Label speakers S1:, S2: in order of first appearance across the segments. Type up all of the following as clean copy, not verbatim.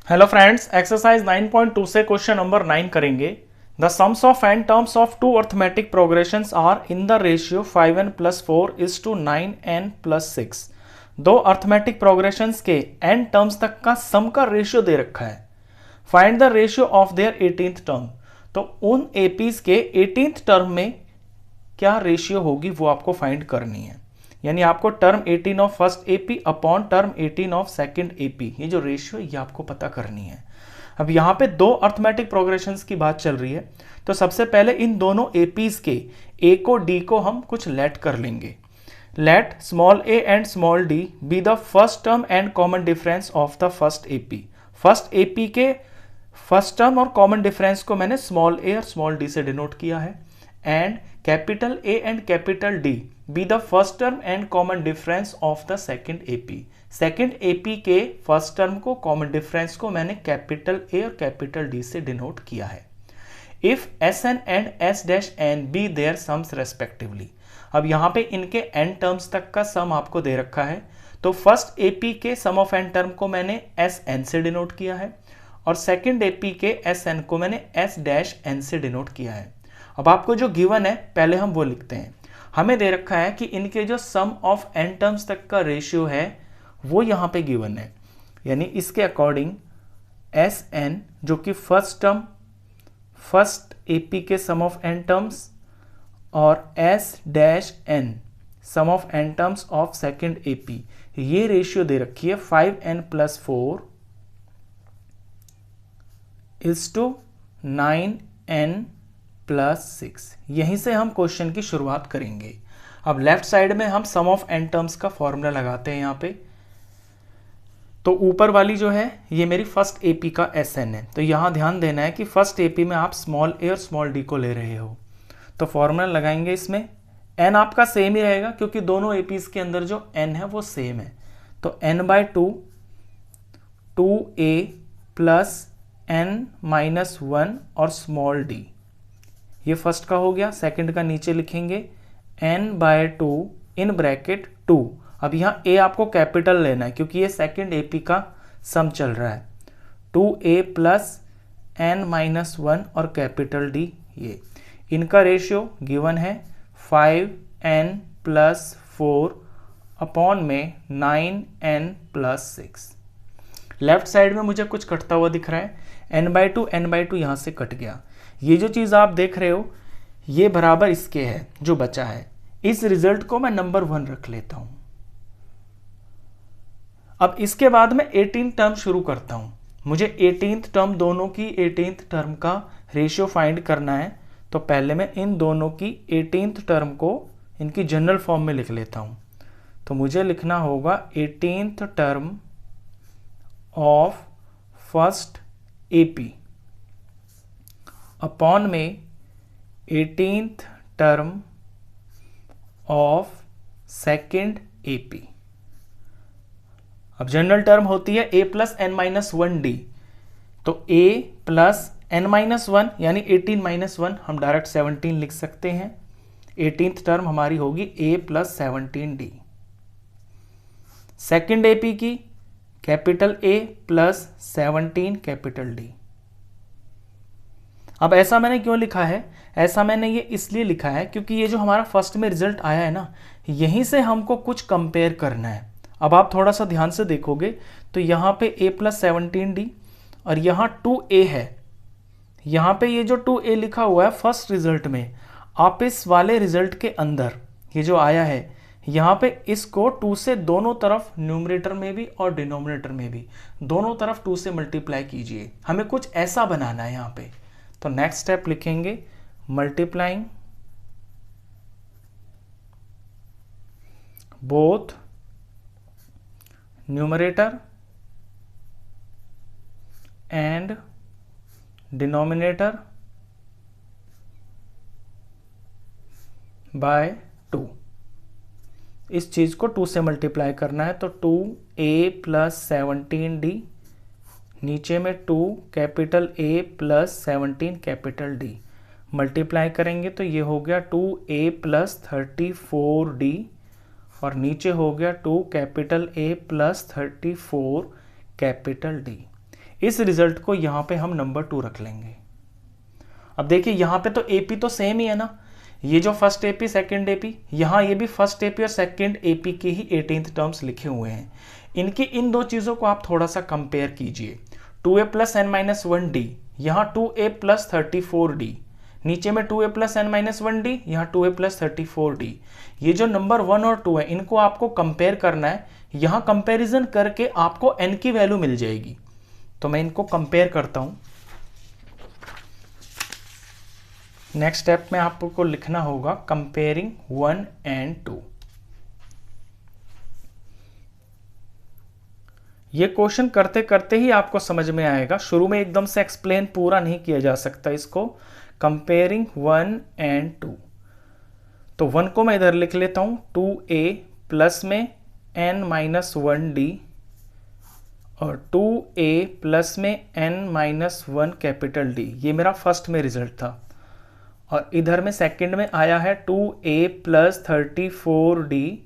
S1: Hello friends, exercise 9.2 से question number 9 करेंगे। The sums of n terms of two arithmetic progressions are in the ratio 5n + 4 is to 9n + 6। दो arithmetic progressions के n terms तक का sum का ratio दे रखा है। Find the ratio of their 18th term. तो उन एपीज के 18th टर्म में क्या रेशियो होगी वो आपको फाइंड करनी है। यानी आपको term 18 of first AP upon term 18 of second AP, ये जो रेशियो ये आपको पता करनी है। अब यहाँ पे दो अर्थमेटिक प्रोग्रेशंस की बात चल रही है, तो सबसे पहले इन दोनों एपीज के ए को डी को हम कुछ लेट कर लेंगे। Let small A and small D be the first term and common difference of the first AP. First AP के फर्स्ट टर्म और कॉमन डिफरेंस को मैंने स्मॉल ए और स्मॉल डी से डिनोट किया है। And capital A and capital D be the first term and common difference of the second AP. Second AP के first term को, कॉमन डिफरेंस को मैंने कैपिटल ए और कैपिटल डी से डिनोट किया है। If S N and S dash N be their sums respectively. अब यहाँ पे इनके एन टर्म्स तक का सम आपको दे रखा है, तो फर्स्ट एपी के सम ऑफ एन टर्म को मैंने एस एन से डिनोट किया है और सेकेंड एपी के एस एन को मैंने एस डैश एन से डिनोट किया है। अब आपको जो गिवन है पहले हम वो लिखते हैं। हमें दे रखा है कि इनके जो सम ऑफ एन टर्म्स तक का रेशियो है वो यहाँ पे गिवन है। यानी इसके अकॉर्डिंग एस एन जो कि फर्स्ट टर्म फर्स्ट एपी के सम ऑफ एन टर्म्स और S dash N sum of N terms of second AP, ये रेशियो दे रखी है 5n + 4 इज टू 9n + 6। यहीं से हम क्वेश्चन की शुरुआत करेंगे। अब लेफ्ट साइड में हम सम ऑफ एन टर्म्स का फॉर्मूला लगाते हैं यहाँ पे। तो ऊपर वाली जो है ये मेरी फर्स्ट एपी का एस एन है, तो यहाँ ध्यान देना है कि फर्स्ट एपी में आप स्मॉल ए और स्मॉल डी को ले रहे हो। तो फॉर्मूला लगाएंगे, इसमें एन आपका सेम ही रहेगा क्योंकि दोनों एपीज के अंदर जो एन है वो सेम है। तो n/2 2a + n-1 और स्मॉल डी, ये फर्स्ट का हो गया। सेकंड का नीचे लिखेंगे n/2 इन ब्रैकेट 2। अब यहाँ a आपको कैपिटल लेना है क्योंकि ये सेकंड एपी का सम चल रहा है। 2a + n-1 और कैपिटल D, ये इनका रेशियो गिवन है 5n + 4 अपॉन में 9n + 6। लेफ्ट साइड में मुझे कुछ कटता हुआ दिख रहा है, n/2 यहाँ से कट गया। ये जो चीज़ आप देख रहे हो ये बराबर इसके है जो बचा है। इस रिजल्ट को मैं नंबर 1 रख लेता हूं। अब इसके बाद मैं 18th टर्म शुरू करता हूं। मुझे 18th टर्म, दोनों की 18th टर्म का रेशियो फाइंड करना है। तो पहले मैं इन दोनों की 18th टर्म को इनकी जनरल फॉर्म में लिख लेता हूं। तो मुझे लिखना होगा 18th term of first AP upon में 18th term of second AP. अब जनरल टर्म होती है a + n-1d, तो a + n-1 यानी 18 - 1 हम डायरेक्ट 17 लिख सकते हैं। 18th टर्म हमारी होगी a + 17d। सेकेंड एपी की कैपिटल A + 17 कैपिटल D। अब ऐसा मैंने क्यों लिखा है? ऐसा मैंने ये इसलिए लिखा है क्योंकि ये जो हमारा फर्स्ट में रिजल्ट आया है ना, यहीं से हमको कुछ कंपेयर करना है। अब आप थोड़ा सा ध्यान से देखोगे तो यहाँ पे a + 17d और यहाँ 2a है। यहाँ पे ये जो 2a लिखा हुआ है फर्स्ट रिजल्ट में, आप इस वाले रिजल्ट के अंदर ये जो आया है यहाँ पे इसको 2 से दोनों तरफ, न्यूमरेटर में भी और डिनोमिनेटर में भी, दोनों तरफ 2 से मल्टीप्लाई कीजिए। हमें कुछ ऐसा बनाना है यहाँ पे। तो नेक्स्ट स्टेप लिखेंगे multiplying both numerator and denominator by 2। इस चीज को 2 से मल्टीप्लाई करना है, तो 2a + 17d, नीचे में 2 capital A + 17 capital D multiply करेंगे तो ये हो गया 2a + 34d और नीचे हो गया 2 कैपिटल A + 34 कैपिटल D। इस रिजल्ट को यहाँ पे हम नंबर 2 रख लेंगे। अब देखिए यहाँ पे तो एपी तो सेम ही है ना, ये जो फर्स्ट एपी सेकंड एपी, यहाँ ये भी फर्स्ट एपी और सेकंड एपी के ही 18th टर्म्स लिखे हुए हैं। इनकी इन दो चीज़ों को आप थोड़ा सा कंपेयर कीजिए। 2a plus n minus 1d, यहाँ 2a प्लस 34d, नीचे में 2a plus n minus 1d, यहाँ 2a प्लस 34d। ये जो नंबर 1 और 2 है इनको आपको कंपेयर करना है। यहाँ कंपेरिजन करके आपको n की वैल्यू मिल जाएगी। तो मैं इनको कंपेयर करता हूँ। नेक्स्ट स्टेप में आपको लिखना होगा कंपेयरिंग 1 एंड 2। ये क्वेश्चन करते करते ही आपको समझ में आएगा, शुरू में एकदम से एक्सप्लेन पूरा नहीं किया जा सकता इसको। कंपेयरिंग 1 एंड 2, तो 1 को मैं इधर लिख लेता हूं 2a प्लस में n माइनस 1d और 2a प्लस में n माइनस 1 कैपिटल d। ये मेरा फर्स्ट में रिजल्ट था। और इधर में सेकंड में आया है 2a प्लस 34d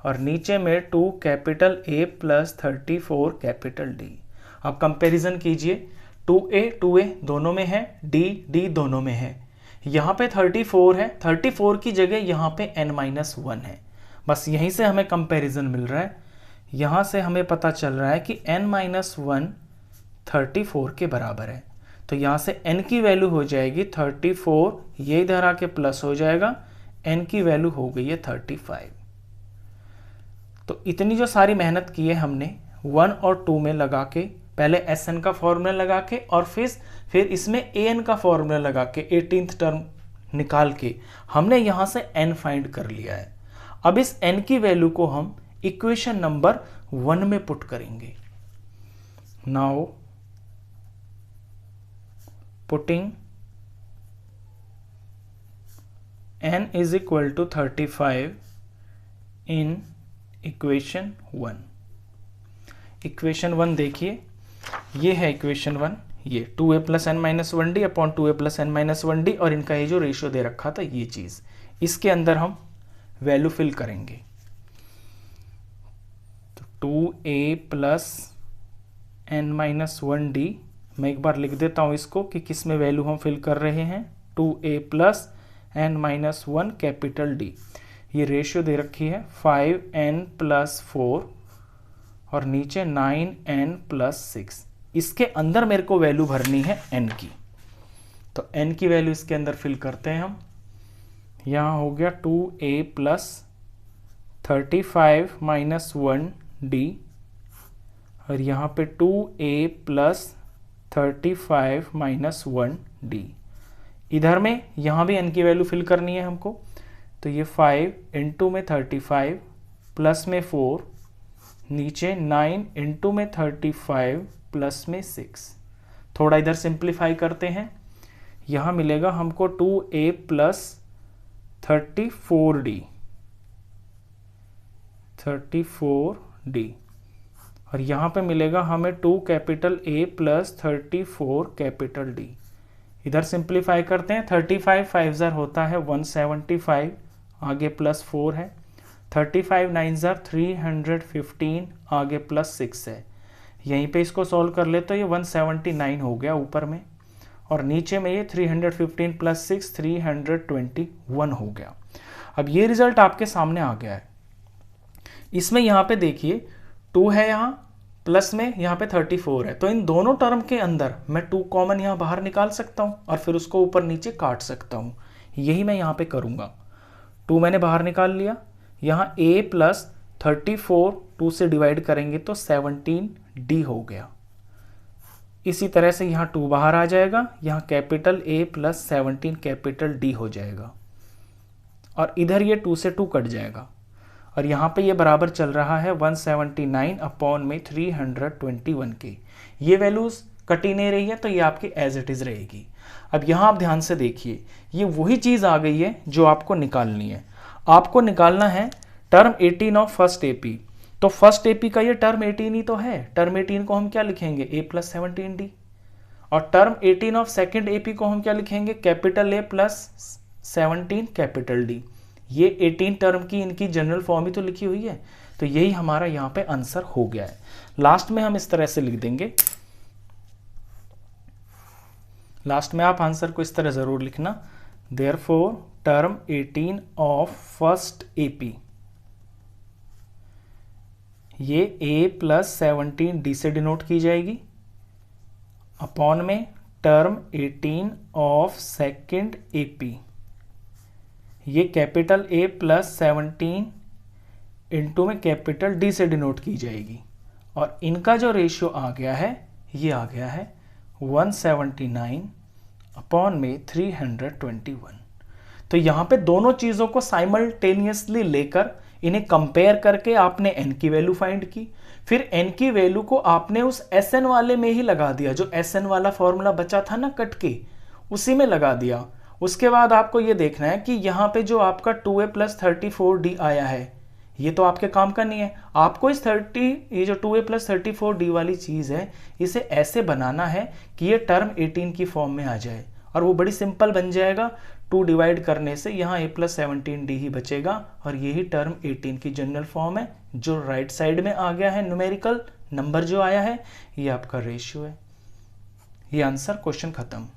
S1: और नीचे में 2 capital A plus 34 capital D। अब कंपैरिजन कीजिए, 2a दोनों में है, d दोनों में है। यहाँ पे 34 है, 34 की जगह यहाँ पे n माइनस 1 है। बस यहीं से हमें कंपैरिजन मिल रहा है। यहाँ से हमें पता चल रहा है कि n माइनस 1 34 के बराबर है। तो यहाँ से n की वैल्यू हो जाएगी 34, ये इधर आके प्लस हो जाएगा, n की वैल्यू हो गई है 35। तो इतनी जो सारी मेहनत की है हमने 1 और 2 में लगा के, पहले Sn का फॉर्मूला लगा के और फिर इसमें An का फॉर्मूला लगा के 18th टर्म निकाल के हमने यहाँ से n फाइंड कर लिया है। अब इस n की वैल्यू को हम इक्वेशन नंबर 1 में पुट करेंगे। Now putting n is equal to 35 in equation 1। Equation 1 देखिए, ये है इक्वेशन 1, ये 2a plus n minus 1d upon 2a plus n minus 1d और इनका ये जो रेशियो दे रखा था ये चीज़, इसके अंदर हम वैल्यू फिल करेंगे। तो 2a plus n minus 1d, मैं एक बार लिख देता हूँ इसको कि किस में वैल्यू हम फिल कर रहे हैं। 2a plus n minus 1 capital d, ये रेशियो दे रखी है 5n प्लस 4 और नीचे 9n प्लस 6। इसके अंदर मेरे को वैल्यू भरनी है n की। तो n की वैल्यू इसके अंदर फिल करते हैं हम। यहाँ हो गया 2a प्लस 35 माइनस 1d और यहाँ पे 2a प्लस 35 माइनस 1d। इधर में यहाँ भी n की वैल्यू फिल करनी है हमको। तो ये 5 इंटू में 35 प्लस में 4, नीचे 9 इंटू में 35 प्लस में 6। थोड़ा इधर सिंप्लीफाई करते हैं, यहाँ मिलेगा हमको 2a प्लस 34d और यहाँ पे मिलेगा हमें 2 capital A plus 34 capital D। इधर सिंप्लीफाई करते हैं, 35 5 ज़र होता है 175, आगे प्लस 4 है, 35 9 ज़र 315, आगे प्लस 6 है। यहीं पे इसको सॉल्व कर ले तो ये 179 हो गया ऊपर में, और नीचे में ये 315 प्लस 6 321 हो गया। अब ये रिजल्ट आपके सामने आ गया है। इसमें यहाँ पे देखिए 2 है, यहाँ प्लस में यहाँ पे 34 है, तो इन दोनों टर्म के अंदर मैं 2 कॉमन यहाँ बाहर निकाल सकता हूँ और फिर उसको ऊपर नीचे काट सकता हूँ। यही मैं यहाँ पे करूँगा। 2 मैंने बाहर निकाल लिया, यहाँ a प्लस 34 2 से डिवाइड करेंगे तो 17d हो गया। इसी तरह से यहाँ 2 बाहर आ जाएगा, यहाँ capital A plus 17 capital D हो जाएगा, और इधर ये 2 से 2 कट जाएगा, और यहाँ पे ये बराबर चल रहा है 179 अपॉन में 321 के। ये वैल्यूज कट ही नहीं रही है, तो ये आपकी एज इट इज़ रहेगी। अब यहाँ आप ध्यान से देखिए, ये वही चीज़ आ गई है जो आपको निकालनी है। आपको निकालना है टर्म 18 ऑफ फर्स्ट एपी। तो फर्स्ट एपी का ये टर्म 18 ही तो है। टर्म 18 को हम क्या लिखेंगे, a प्लस 17d, और टर्म 18 ऑफ सेकेंड एपी को हम क्या लिखेंगे, capital A plus 17 capital D। ये 18 टर्म की इनकी जनरल फॉर्म ही तो लिखी हुई है, तो यही हमारा यहाँ पे आंसर हो गया है। लास्ट में हम इस तरह से लिख देंगे लास्ट में आप आंसर को इस तरह ज़रूर लिखना, therefore term 18 of first AP, ये a प्लस 17 डी से डिनोट की जाएगी, अपॉन में टर्म 18 ऑफ सेकेंड एपी, ये कैपिटल A प्लस 17 इंटू में कैपिटल D से डिनोट की जाएगी, और इनका जो रेशियो आ गया है ये आ गया है 179 अपॉन में 321। तो यहाँ पे दोनों चीज़ों को साइमल्टेनियसली लेकर इन्हें कंपेयर करके आपने n की वैल्यू फाइंड की, फिर n की वैल्यू को आपने उस Sn वाले में ही लगा दिया, जो Sn वाला फॉर्मूला बचा था ना कट के, उसी में लगा दिया। उसके बाद आपको ये देखना है कि यहाँ पे जो आपका 2a प्लस 34d आया है, ये तो आपके काम का नहीं है। आपको इस ये जो 2a प्लस 34d वाली चीज़ है, इसे ऐसे बनाना है कि ये टर्म 18 की फॉर्म में आ जाए, और वो बड़ी सिंपल बन जाएगा। 2 डिवाइड करने से यहाँ a प्लस 17d ही बचेगा, और यही टर्म 18 की जनरल फॉर्म है, जो राइट साइड में आ गया है। न्यूमेरिकल नंबर जो आया है ये आपका रेशियो है। ये आंसर, क्वेश्चन खत्म।